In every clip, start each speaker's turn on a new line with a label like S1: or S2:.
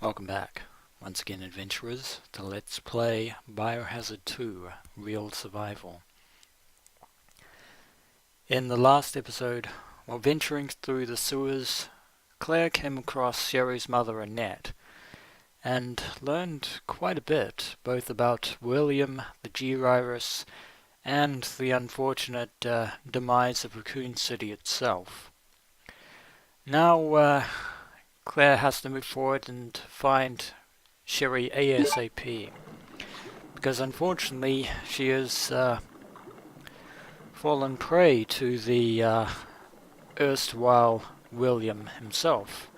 S1: Welcome back, once again adventurers, to Let's Play Biohazard 2 Real Survival. In the last episode, while venturing through the sewers, Claire came across Sherry's mother Annette, and learned quite a bit, both about William, the G-Virus, and the unfortunate demise of Raccoon City itself. Now, Claire has to move forward and find Sherry ASAP, because unfortunately she has fallen prey to the erstwhile William himself,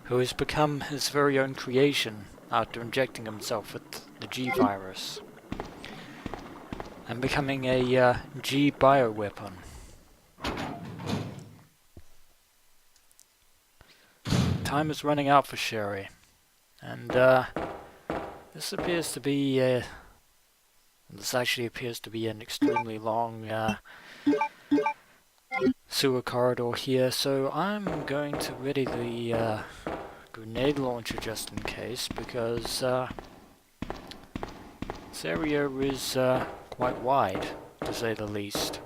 S1: who has become his very own creation after injecting himself with the G-Virus, and becoming a G-bioweapon. Time is running out for Sherry, and this actually appears to be an extremely long sewer corridor here, so I'm going to ready the grenade launcher just in case, because this area is quite wide, to say the least.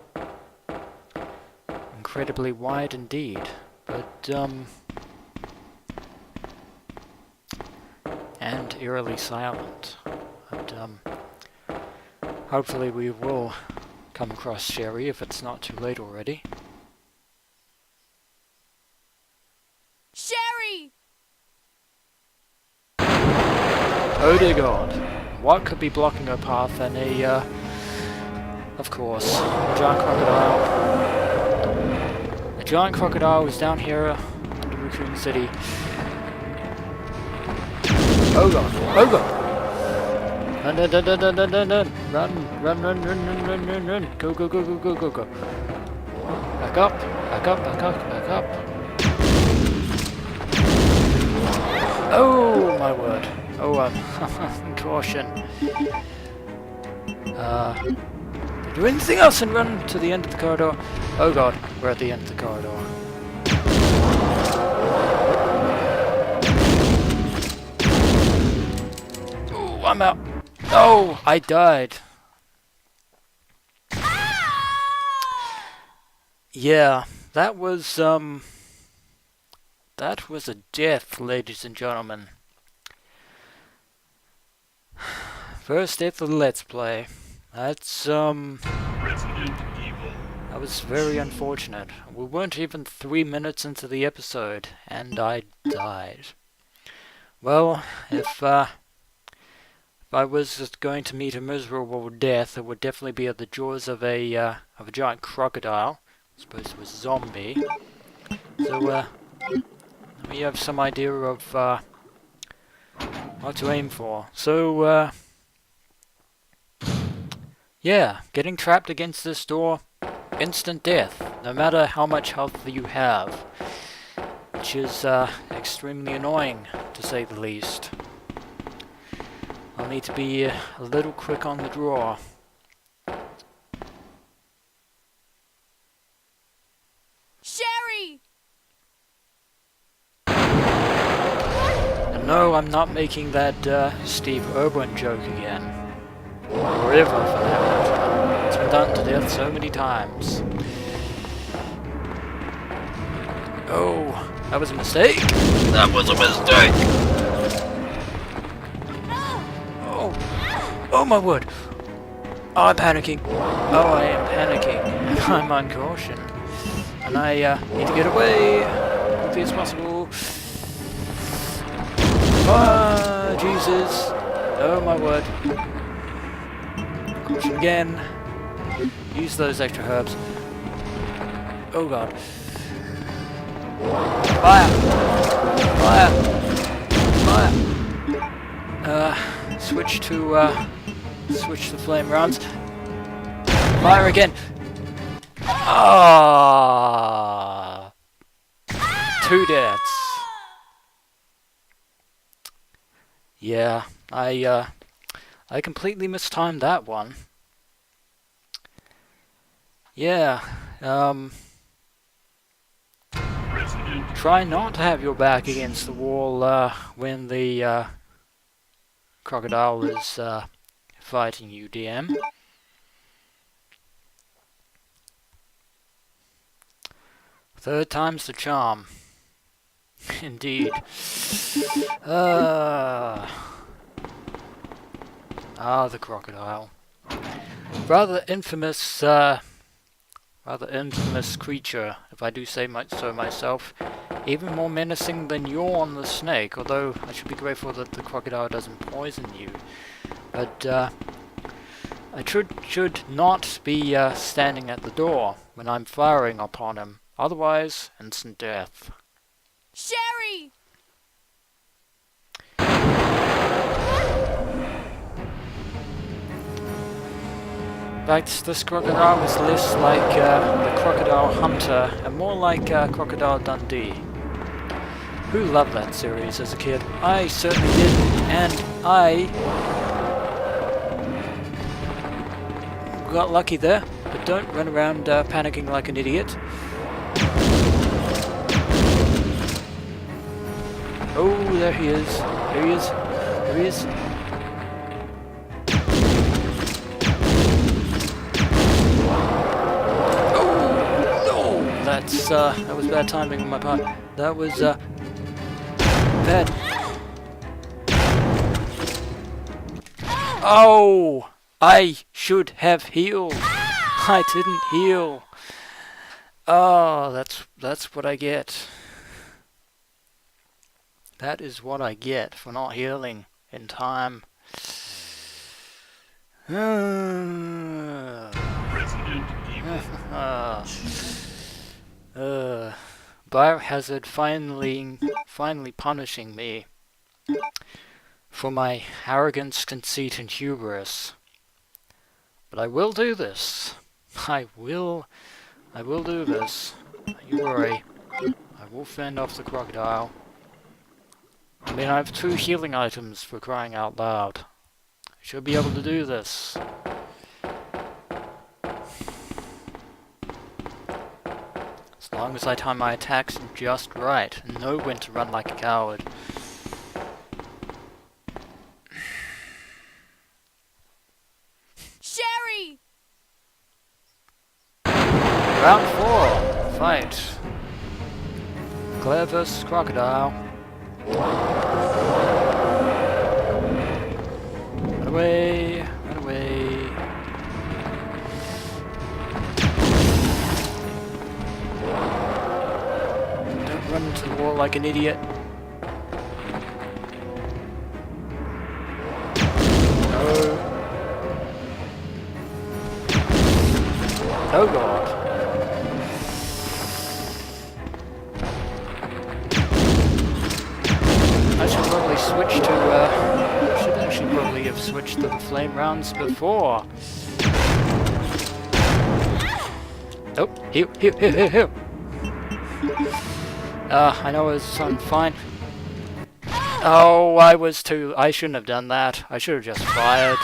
S1: Incredibly wide indeed, but and eerily silent. But hopefully we will come across Sherry if it's not too late already.
S2: Sherry!
S1: Oh dear God, what could be blocking her path than of course, a giant crocodile. A giant crocodile is down here under Raccoon City. Oh God! Oh God! Run! Run! Go! Back up! Oh my word! Oh, caution! Do anything else and run to the end of the corridor. Oh God! We're at the end of the corridor. I'm out. Oh, I died. Yeah, that was a death, ladies and gentlemen. First death of the Let's Play. That was very unfortunate. We weren't even 3 minutes into the episode, and I died. Well, if I was just going to meet a miserable death, it would definitely be at the jaws of a giant crocodile. I suppose it was a zombie. So we have some idea of what to aim for. So yeah, getting trapped against this door, instant death, no matter how much health you have, which is extremely annoying to say the least. I'll need to be a little quick on the draw.
S2: Sherry!
S1: And no, I'm not making that Steve Irwin joke again. Or ever, for that matter. It's been done to death so many times. Oh, that was a mistake. That was a mistake! Oh my word! Oh, I'm panicking. Oh, I am panicking. I'm on caution. And I need to get away as quickly as possible. Ah, Jesus. Oh my word. Caution again. Use those extra herbs. Oh God. Fire! Switch to flame rounds. Fire again. Ah! 2 deaths. Yeah, I completely mistimed that one. Yeah, try not to have your back against the wall when the crocodile is fighting you, DM. Third time's the charm. Indeed. The crocodile. Rather infamous creature, if I do say so myself. Even more menacing than Yawn the snake, although I should be grateful that the crocodile doesn't poison you. But I should not be standing at the door when I'm firing upon him. Otherwise, instant death.
S2: Sherry!
S1: In fact, this crocodile was less like the Crocodile Hunter and more like Crocodile Dundee. Who loved that series as a kid? I certainly did, and I got lucky there, but don't run around panicking like an idiot. Oh, there he is. There he is. There he is. That was bad timing on my part. That was bad. Oh, I should have healed. I didn't heal. Oh, that's what I get. That is what I get for not healing in time. Biohazard finally punishing me for my arrogance, conceit, and hubris. But I will do this. I will do this. Don't you worry. I will fend off the crocodile. I mean, I have 2 healing items for crying out loud. I should be able to do this. As long as I time my attacks just right and know when to run like a coward.
S2: Sherry!
S1: Round 4. Fight. Claire vs. Crocodile. Run away. Run away. Run into the wall like an idiot. No. Oh god. I should probably switch to, should actually probably have switched to the flame rounds before. Oh, heal. I know it's fine. Oh, I shouldn't have done that. I should have just fired.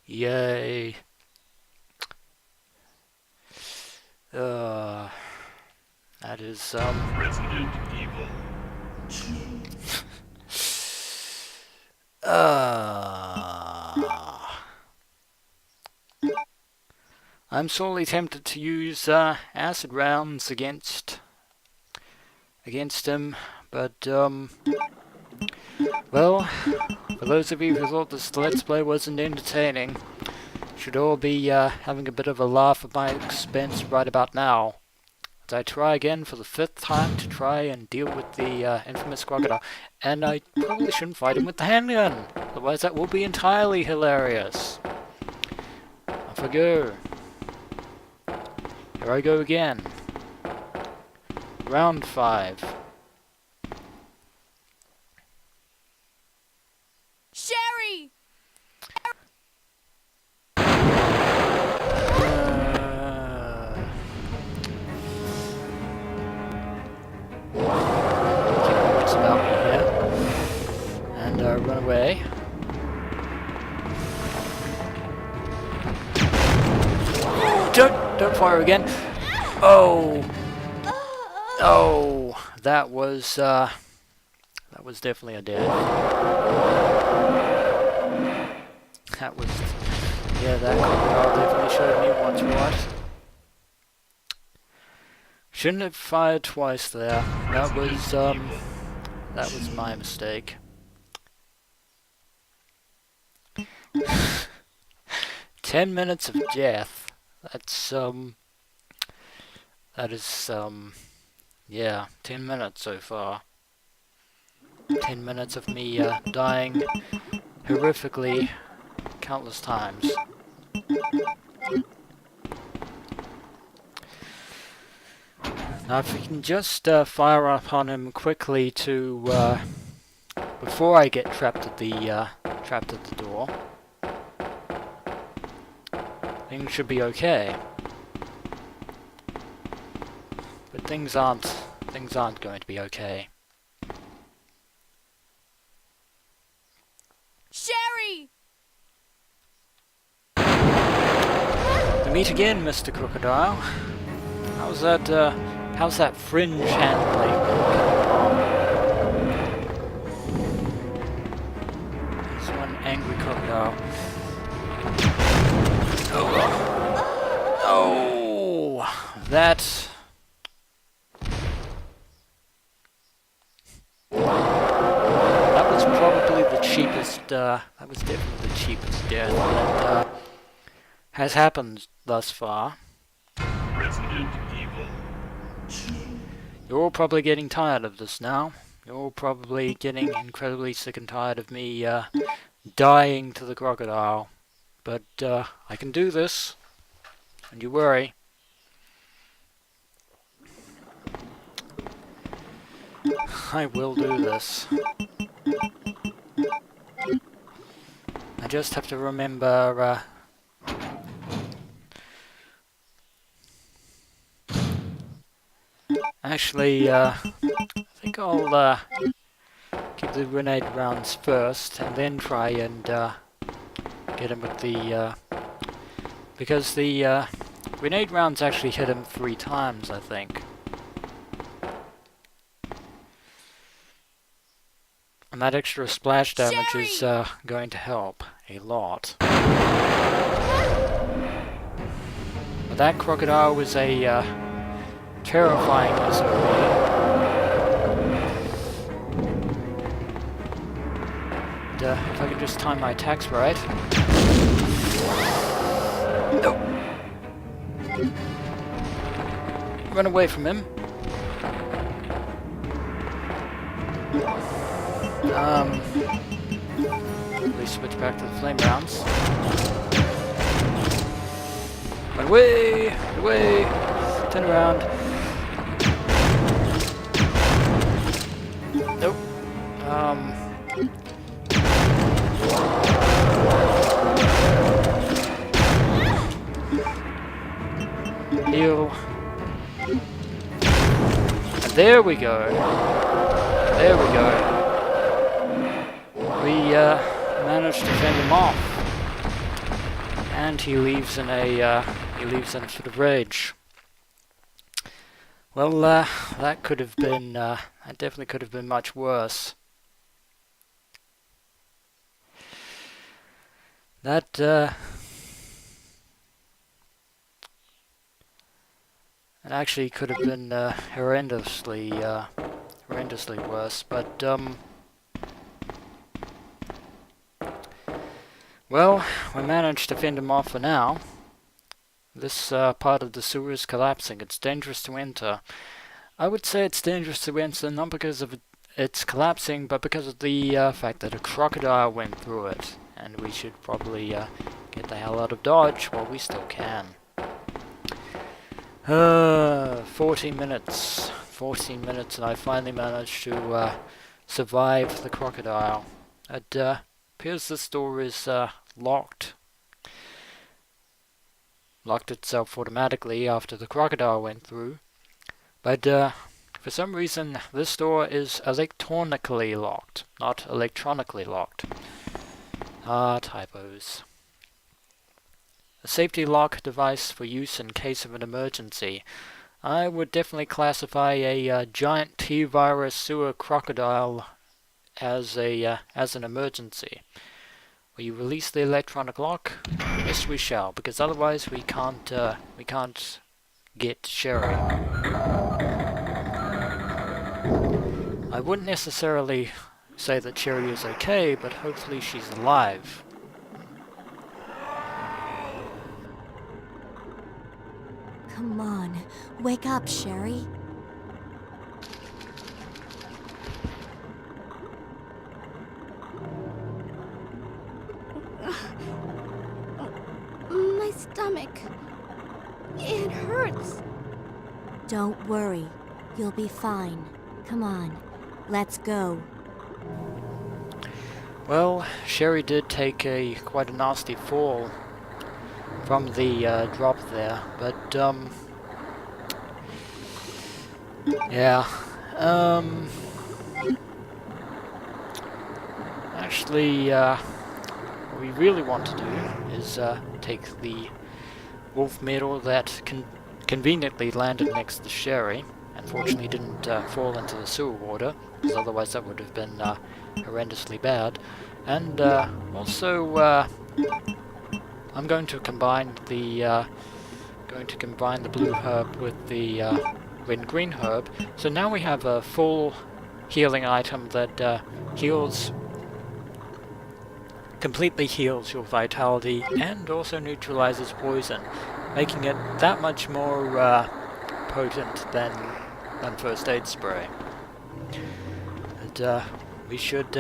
S1: Yay. That is,
S3: Resident Evil.
S1: I'm sorely tempted to use acid rounds against him, but well, for those of you who thought this Let's Play wasn't entertaining, should all be having a bit of a laugh at my expense right about now. As I try again for the 5th time to try and deal with the infamous crocodile, and I probably shouldn't fight him with the handgun, otherwise that will be entirely hilarious. Off I go. Here I go again. Round 5.
S2: Sherry!
S1: What's about me here? And run away. Don't fire again. Oh, oh, that was definitely a dead. That was, yeah, that crocodile definitely showed me what's what. Shouldn't have fired twice there. That was my mistake. "10 minutes of death." That is, yeah, 10 minutes so far. 10 minutes of me, dying horrifically countless times. Now if we can just, fire up on him quickly to, before I get trapped at the door, things should be okay. But things aren't going to be okay.
S2: Sherry!
S1: To meet again, Mr. Crocodile. How's that fringe handling coming along? There's one angry crocodile. Oh, that was probably the cheapest. That was definitely the cheapest death that has happened thus far.
S3: Resident Evil.
S1: You're all probably getting tired of this now. You're all probably getting incredibly sick and tired of me dying to the crocodile. But I can do this. Don't you worry. I will do this. I just have to remember actually, I think I'll keep the grenade rounds first, and then try and get him with the because the grenade rounds actually hit him 3 times, I think. And that extra splash damage is going to help a lot. But that crocodile was a terrifying SOB. And if I could just time my attacks right. Nope. Run away from him. At least switch back to the flame rounds. Run away! Run away! Turn around. Nope. Heal. And there we go. There we go. We managed to fend him off, and he leaves in a fit of rage. Well, that could have been that definitely could have been much worse. That it actually could have been horrendously worse, but well, we managed to fend him off for now. This part of the sewer is collapsing. It's dangerous to enter. I would say it's dangerous to enter not because of it's collapsing, but because of the fact that a crocodile went through it. And we should probably get the hell out of Dodge while we still can. 14 minutes. 14 minutes, and I finally managed to survive the crocodile. It appears this door is locked. Locked itself automatically after the crocodile went through. But for some reason, this door is electronically locked, not electronically locked. Ah, typos. A safety lock device for use in case of an emergency. I would definitely classify a giant T-virus sewer crocodile as an emergency. Will you release the electronic lock? Yes, we shall, because otherwise we can't get Sherry. I wouldn't necessarily say that Sherry is okay, but hopefully she's alive.
S4: Come on, wake up, Sherry.
S2: My stomach. It hurts.
S4: Don't worry, you'll be fine. Come on, let's go.
S1: Well, Sherry did take quite a nasty fall from the drop there, but yeah, actually, what we really want to do is take the wolf medal that conveniently landed next to Sherry. Unfortunately, didn't fall into the sewer water, because otherwise that would have been horrendously bad. And also, I'm going to combine the blue herb with the red and green herb. So now we have a full healing item that completely heals your vitality and also neutralizes poison, making it that much more potent than first aid spray. And we should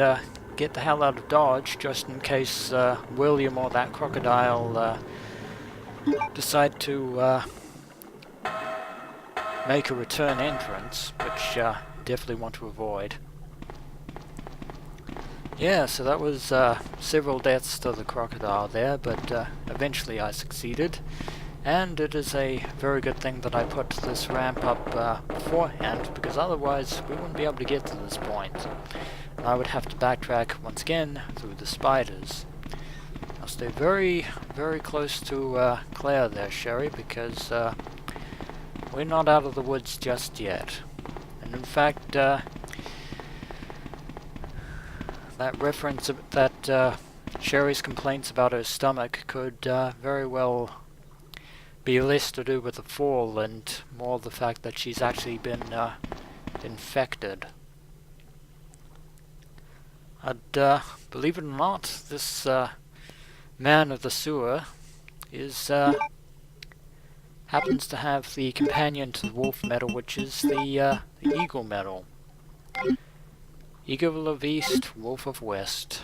S1: get the hell out of Dodge just in case William or that crocodile decide to make a return entrance, which definitely want to avoid. Yeah, so that was several deaths to the crocodile there, but eventually I succeeded. And it is a very good thing that I put this ramp up beforehand, because otherwise we wouldn't be able to get to this point. And I would have to backtrack once again through the spiders. I'll stay very, very close to Claire there, Sherry, because we're not out of the woods just yet. And in fact, that reference that Sherry's complaints about her stomach could very well be less to do with the fall and more the fact that she's actually been infected. And believe it or not, this man of the sewer is happens to have the companion to the wolf medal, which is the eagle medal. Eagle of East, Wolf of West.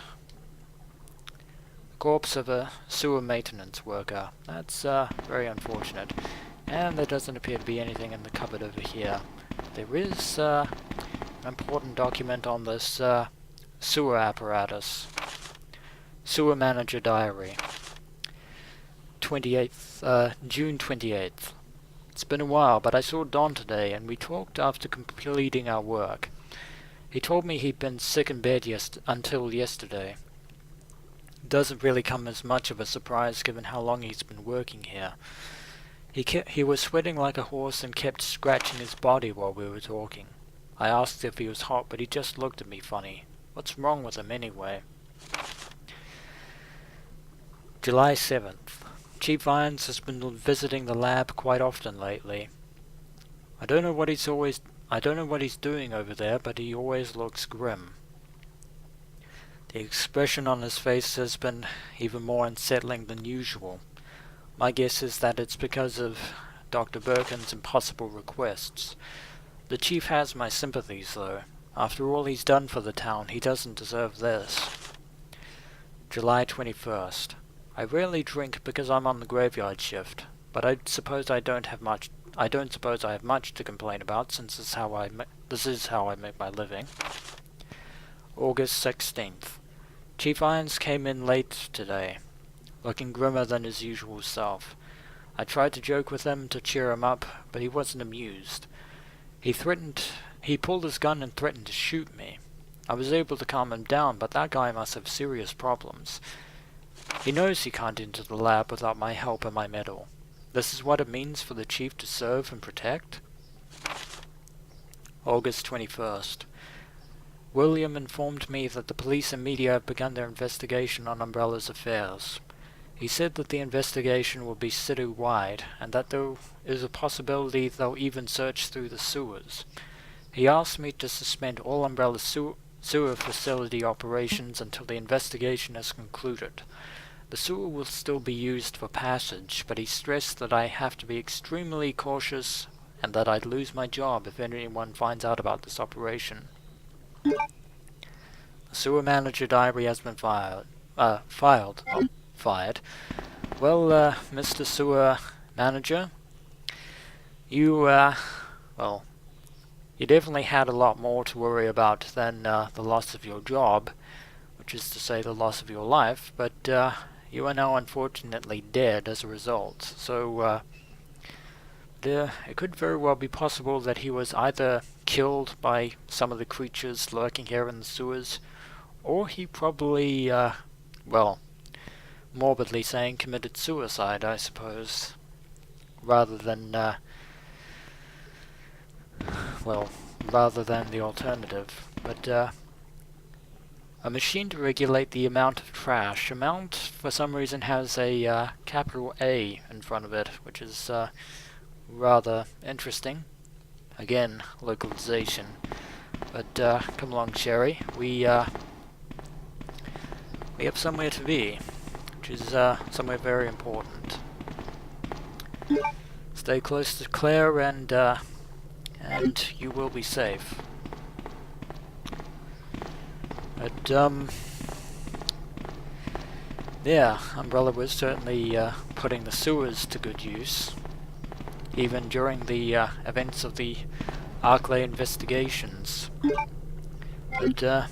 S1: Corpse of a sewer maintenance worker. That's very unfortunate. And there doesn't appear to be anything in the cupboard over here. There is an important document on this sewer apparatus. Sewer Manager Diary. June 28th. It's been a while, but I saw Don today and we talked after completing our work. He told me he'd been sick in bed until yesterday. It doesn't really come as much of a surprise given how long he's been working here. He was sweating like a horse and kept scratching his body while we were talking. I asked if he was hot, but he just looked at me funny. What's wrong with him anyway? July 7th. Chief Irons has been visiting the lab quite often lately. I don't know what he's doing over there, but he always looks grim. The expression on his face has been even more unsettling than usual. My guess is that it's because of Dr. Birkin's impossible requests. The chief has my sympathies, though. After all he's done for the town, he doesn't deserve this. July 21st. I rarely drink because I'm on the graveyard shift, but I suppose I don't suppose I have much to complain about, since this is how I make my living. August 16th. Chief Irons came in late today, looking grimmer than his usual self. I tried to joke with him to cheer him up, but he wasn't amused. He pulled his gun and threatened to shoot me. I was able to calm him down, but that guy must have serious problems. He knows he can't enter the lab without my help and my medal. This is what it means for the Chief to serve and protect? August 21st. William informed me that the police and media have begun their investigation on Umbrella's affairs. He said that the investigation will be city-wide, and that there is a possibility they'll even search through the sewers. He asked me to suspend all Umbrella sewer facility operations until the investigation is concluded. The sewer will still be used for passage, but he stressed that I have to be extremely cautious and that I'd lose my job if anyone finds out about this operation. The sewer manager diary has been fired. Well, Mr. Sewer Manager, you, well, you definitely had a lot more to worry about than the loss of your job, which is to say the loss of your life, but you are now unfortunately dead as a result. So it could very well be possible that he was either killed by some of the creatures lurking here in the sewers, or he probably, well, morbidly saying committed suicide, I suppose, rather than rather than the alternative. But a machine to regulate the amount of trash. Amount, for some reason, has a capital A in front of it, which is rather interesting. Again, localization. But come along, Sherry. We have somewhere to be, which is somewhere very important. Stay close to Claire, and you will be safe. But yeah, Umbrella was certainly putting the sewers to good use, even during the events of the Arclay investigations. But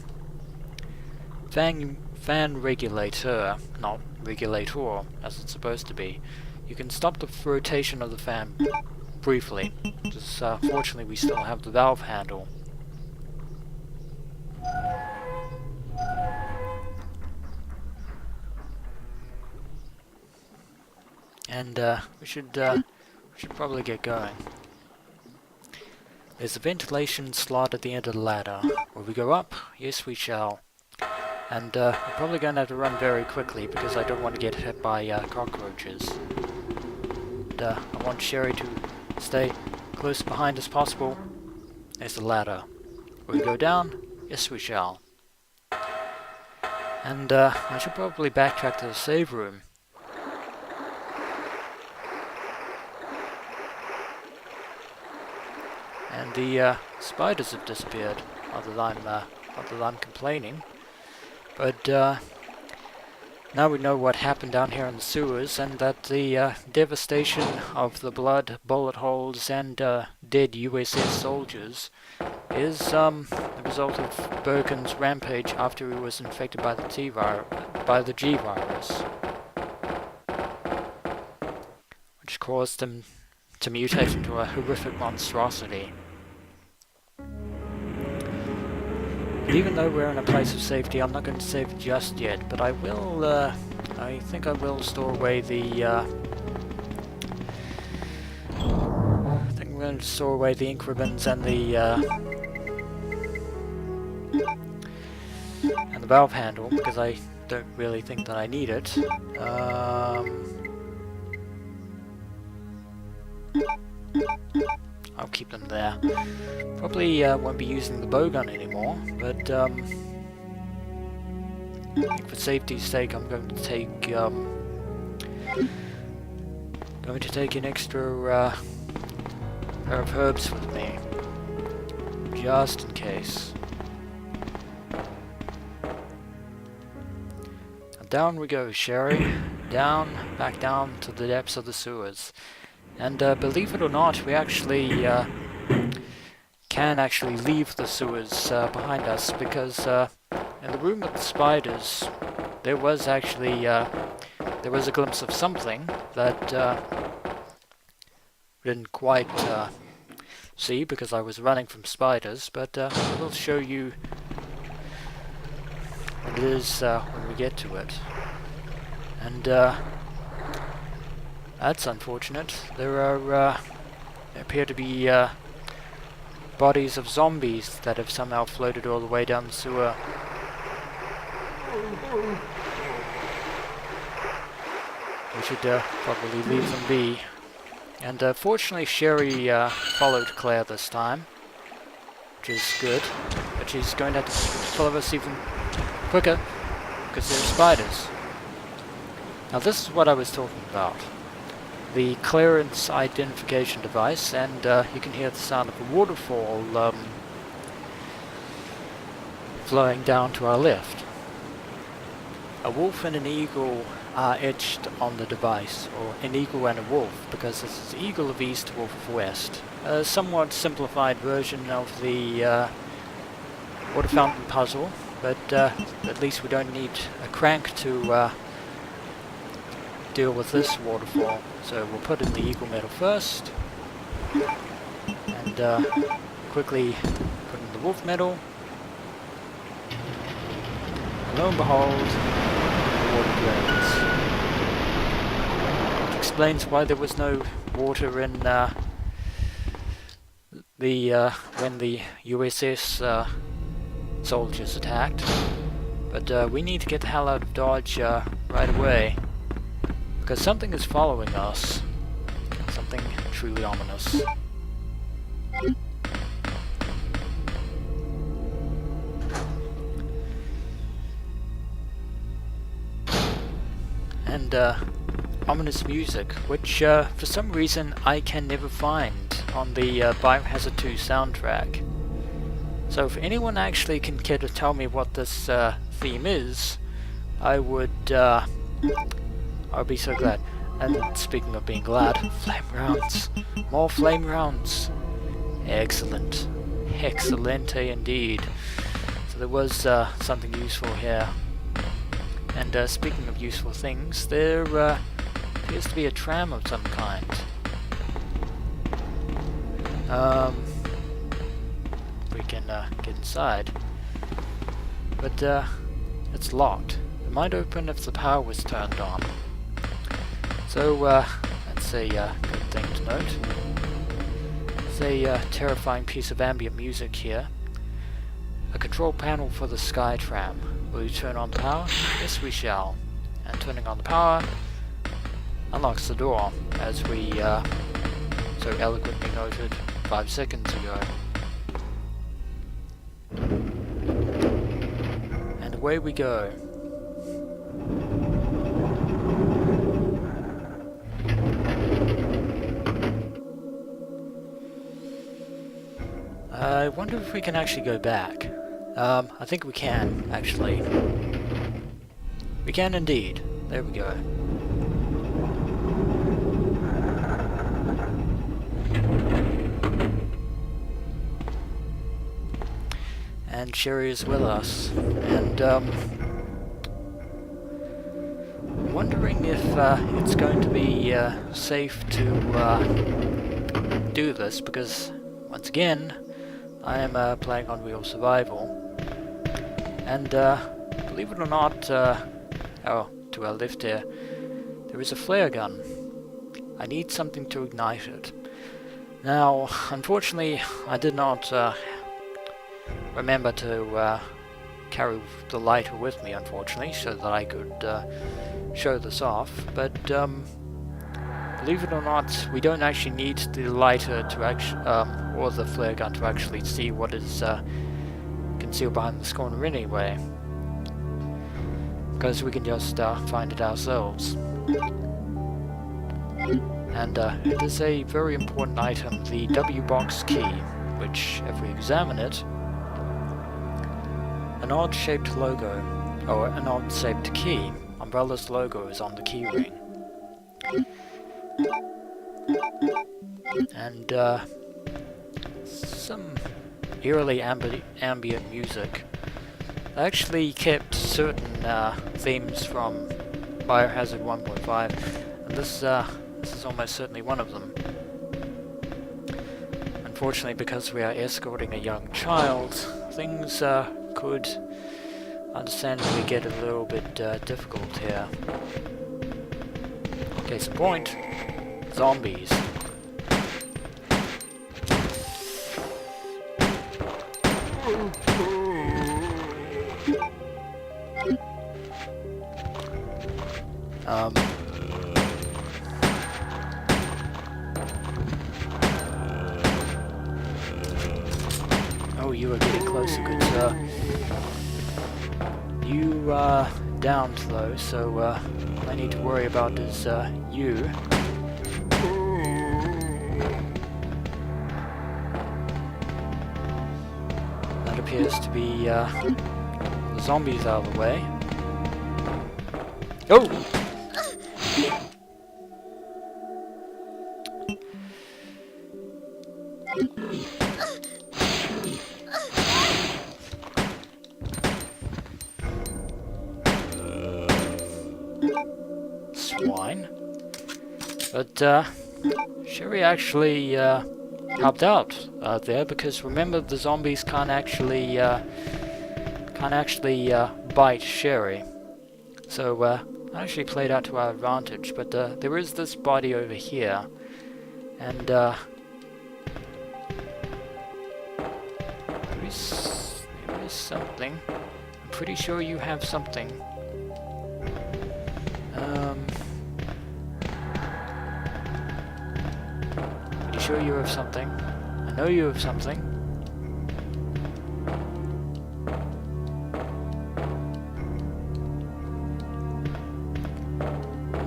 S1: fan regulator, not regulator, as it's supposed to be. You can stop the rotation of the fan briefly, because fortunately we still have the valve handle. And we should probably get going. There's a ventilation slot at the end of the ladder. Will we go up? Yes, we shall. And we're probably going to have to run very quickly because I don't want to get hit by cockroaches. And I want Sherry to stay close behind as possible. There's the ladder. Will we go down? Yes, we shall. And I should probably backtrack to the save room. And the spiders have disappeared, not that I'm complaining. But now we know what happened down here in the sewers, and that the devastation of the blood, bullet holes, and dead USS soldiers is the result of Birkin's rampage after he was infected by the G virus, which caused him to mutate into a horrific monstrosity. Even though we're in a place of safety, I'm not going to save just yet, but I will, I think I will store away the, I think I'm going to store away the ink ribbons and the valve handle, because I don't really think that I need it. I'll keep them there. Probably won't be using the bowgun anymore, but I think for safety's sake I'm going to take an extra pair of herbs with me, just in case. And down we go, Sherry. Back down to the depths of the sewers. And believe it or not, we actually can actually leave the sewers behind us, because in the room with the spiders, there was actually there was a glimpse of something that we didn't quite see because I was running from spiders. But I will show you what it is when we get to it. And that's unfortunate. There appear to be bodies of zombies that have somehow floated all the way down the sewer. We should probably leave them be. And fortunately Sherry followed Claire this time, which is good. But she's going to have to follow us even quicker, because there are spiders. Now this is what I was talking about. The clearance identification device, and you can hear the sound of a waterfall flowing down to our left. A wolf and an eagle are etched on the device, or an eagle and a wolf, because this is eagle of east, wolf of west. A somewhat simplified version of the water fountain puzzle, but at least we don't need a crank to deal with this waterfall. So we'll put in the eagle medal first, and quickly put in the wolf medal. And lo and behold, the water drains. Which explains why there was no water in when the USS soldiers attacked. But we need to get the hell out of Dodge right away, because something is following us. Something truly ominous. And ominous music, which for some reason I can never find on the Biohazard 2 soundtrack. So if anyone actually can care to tell me what this theme is, I would be so glad. And speaking of being glad, flame rounds. More flame rounds. Excellent. Excellente indeed. So there was something useful here. And speaking of useful things, there appears to be a tram of some kind. We can get inside. But it's locked. It might open if the power was turned on. So that's a good thing to note. There's a terrifying piece of ambient music here. A control panel for the sky tram. Will you turn on the power? Yes, we shall. And turning on the power unlocks the door, as we so eloquently noted 5 seconds ago. And away we go. I wonder if we can actually go back. I think we can, actually. We can indeed. There we go. And Sherry is with us. And, wondering if it's going to be safe to do this, because, once again, I am playing on Real Survival. And believe it or not, oh, to our left here, there is a flare gun. I need something to ignite it. Now, unfortunately, I did not remember to carry the lighter with me, unfortunately, so that I could show this off. But believe it or not, we don't actually need the lighter to actually, or the flare gun to actually see what is concealed behind this corner anyway, because we can just find it ourselves. And it is a very important item, the W box key, which, if we examine it, an odd-shaped logo, or an odd-shaped key, Umbrella's logo is on the key ring. And some eerily ambient music. I actually kept certain themes from Biohazard 1.5, and this is almost certainly one of them. Unfortunately, because we are escorting a young child, things could understandably get a little bit difficult here. Case in point, zombies. Oh, you are getting closer, good sir. You are downed though, so all I need to worry about is you. That appears to be the zombies out of the way. Oh! Swine. But Sherry actually helped out there, because remember, the zombies can't actually bite Sherry. So actually played out to our advantage. But there is this body over here, and there is something. I'm pretty sure you have something. Pretty sure you have something. I know you have something.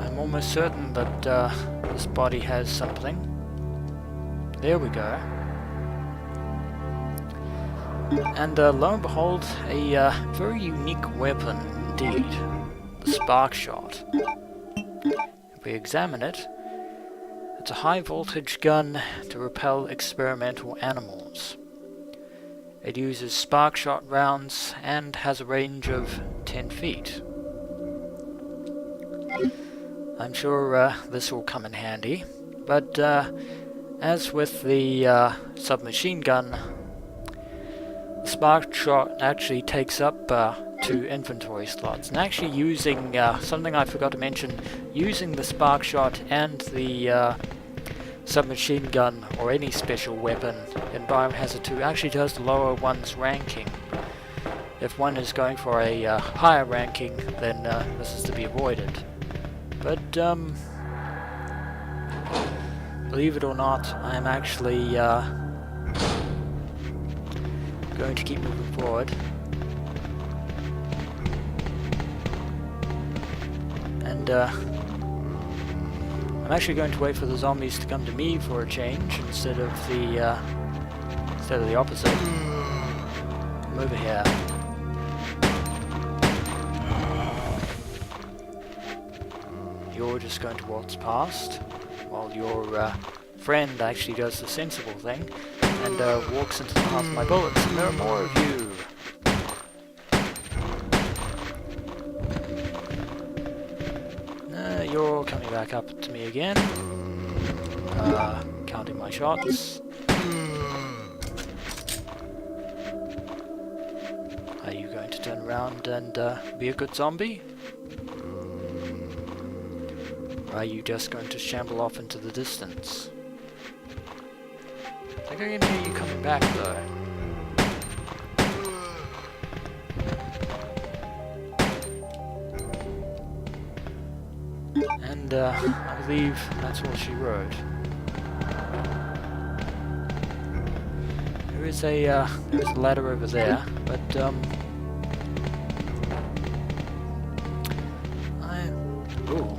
S1: I'm almost certain that this body has something. There we go. And lo and behold, a very unique weapon indeed. The spark shot. If we examine it, it's a high voltage gun to repel experimental animals. It uses spark shot rounds and has a range of 10 feet. I'm sure this will come in handy, but as with the submachine gun, the spark shot actually takes up 2 inventory slots. And actually using something I forgot to mention, using the spark shot and the submachine gun or any special weapon in Biohazard 2 actually does lower one's ranking. If one is going for a higher ranking, then this is to be avoided. But believe it or not, I am actually going to keep moving forward. And I'm actually going to wait for the zombies to come to me for a change instead of the opposite. Come over here. You're just going to waltz past, while your friend actually does the sensible thing and walks into the path of my bullets. And there are more of you. You're coming back up to me again. Counting my shots. Are you going to turn around and be a good zombie? Or are you just going to shamble off into the distance? I think I can hear you coming back though. And I believe that's all she wrote. There's a ladder over there, but ooh,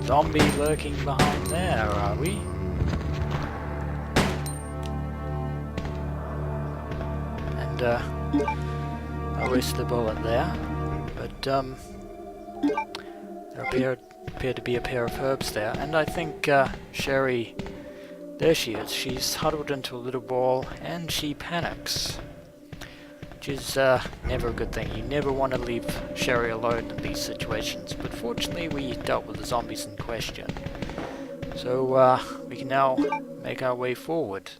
S1: zombie lurking behind there, are we? And I wasted a bullet there, but there appeared to be a pair of herbs there, and I think Sherry, there she is. She's huddled into a little ball, and she panics, which is never a good thing. You never want to leave Sherry alone in these situations, but fortunately we dealt with the zombies in question. So we can now make our way forward.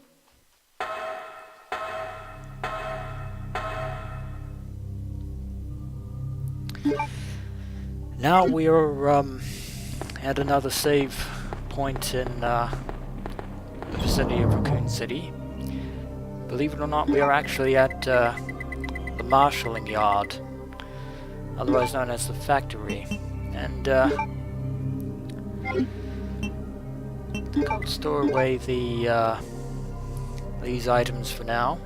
S1: Now we are at another save point in the vicinity of Raccoon City. Believe it or not, we are actually at the marshalling yard, otherwise known as the factory. And I think I'll store away these items for now,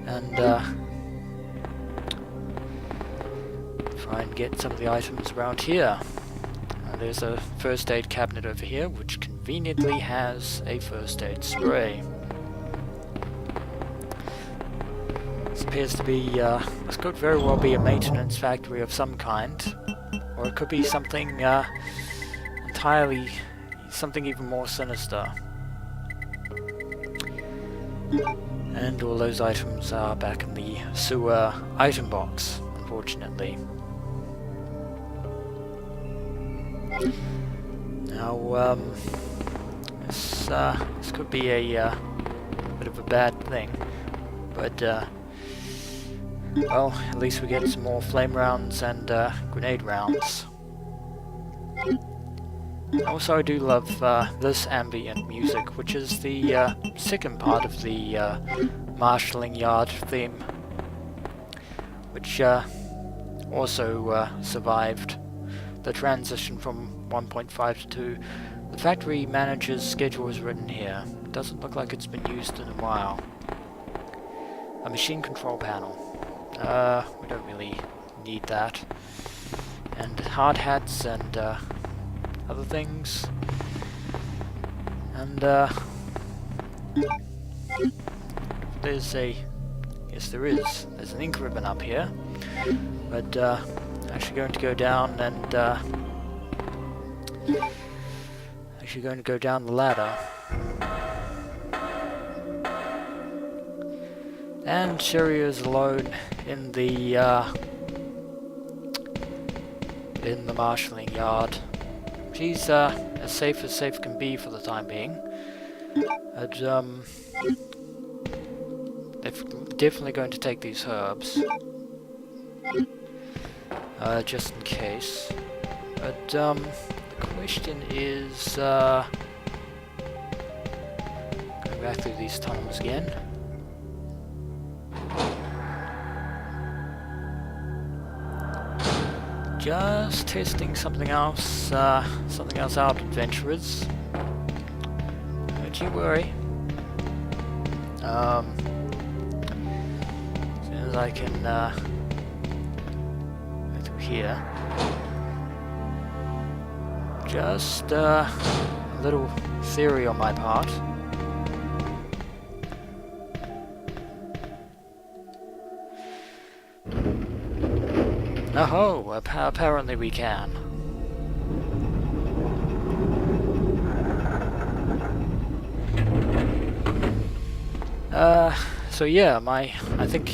S1: and try and get some of the items around here. There's a first aid cabinet over here, which conveniently has a first aid spray. This appears to be, this could very well be a maintenance factory of some kind, or it could be something entirely, something even more sinister. And all those items are back in the sewer item box, unfortunately. Now, this could be a bit of a bad thing, but well, at least we get some more flame rounds and grenade rounds. Also, I do love this ambient music, which is the second part of the marshalling yard theme, which also survived the transition from 1.5 to 2. The factory manager's schedule is written here. It doesn't look like it's been used in a while. A machine control panel. We don't really need that. And hard hats and other things. And there's a... yes, there is. There's an ink ribbon up here. But actually going to go down and actually going to go down the ladder. And Sherry is alone in the marshalling yard. She's as safe can be for the time being. But they're definitely going to take these herbs. Just in case. But the question is going back through these tunnels again. Just testing something else out, adventurers. Don't you worry. As soon as I can go through here. Just a little theory on my part. Oh, apparently we can. So yeah, I think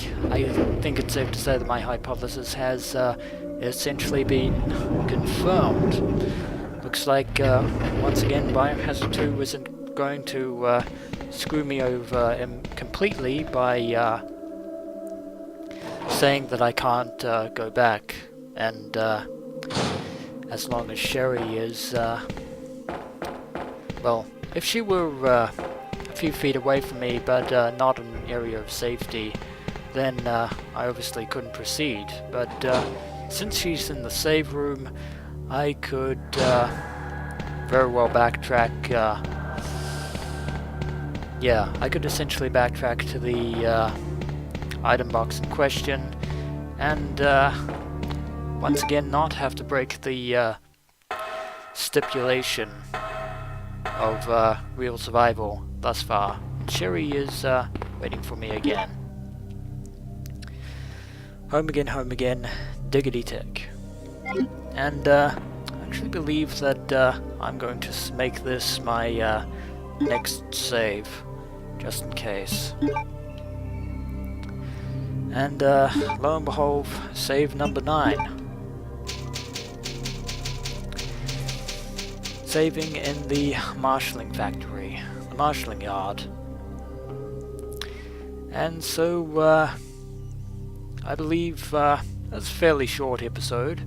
S1: it's safe to say that my hypothesis has essentially been confirmed. Looks like once again Biohazard 2 isn't going to screw me over completely by saying that I can't go back, and as long as Sherry is, well, if she were a few feet away from me, but not in an area of safety, then I obviously couldn't proceed. But since she's in the save room, I could very well backtrack. Yeah, I could essentially backtrack to the item box in question, and once again not have to break the stipulation of real survival thus far. Sherry is waiting for me again. Home again, diggity tick. And I actually believe that I'm going to make this my next save, just in case. And lo and behold, save number 9. Saving in the marshalling factory, the marshalling yard. And so, I believe that's a fairly short episode.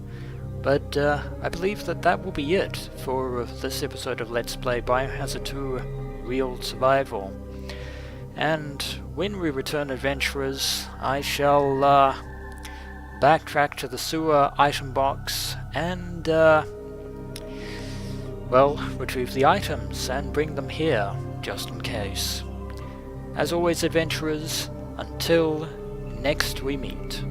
S1: But I believe that will be it for this episode of Let's Play Biohazard 2 Real Survival. And when we return, adventurers, I shall backtrack to the sewer item box and, well, retrieve the items and bring them here, just in case. As always, adventurers, until next we meet.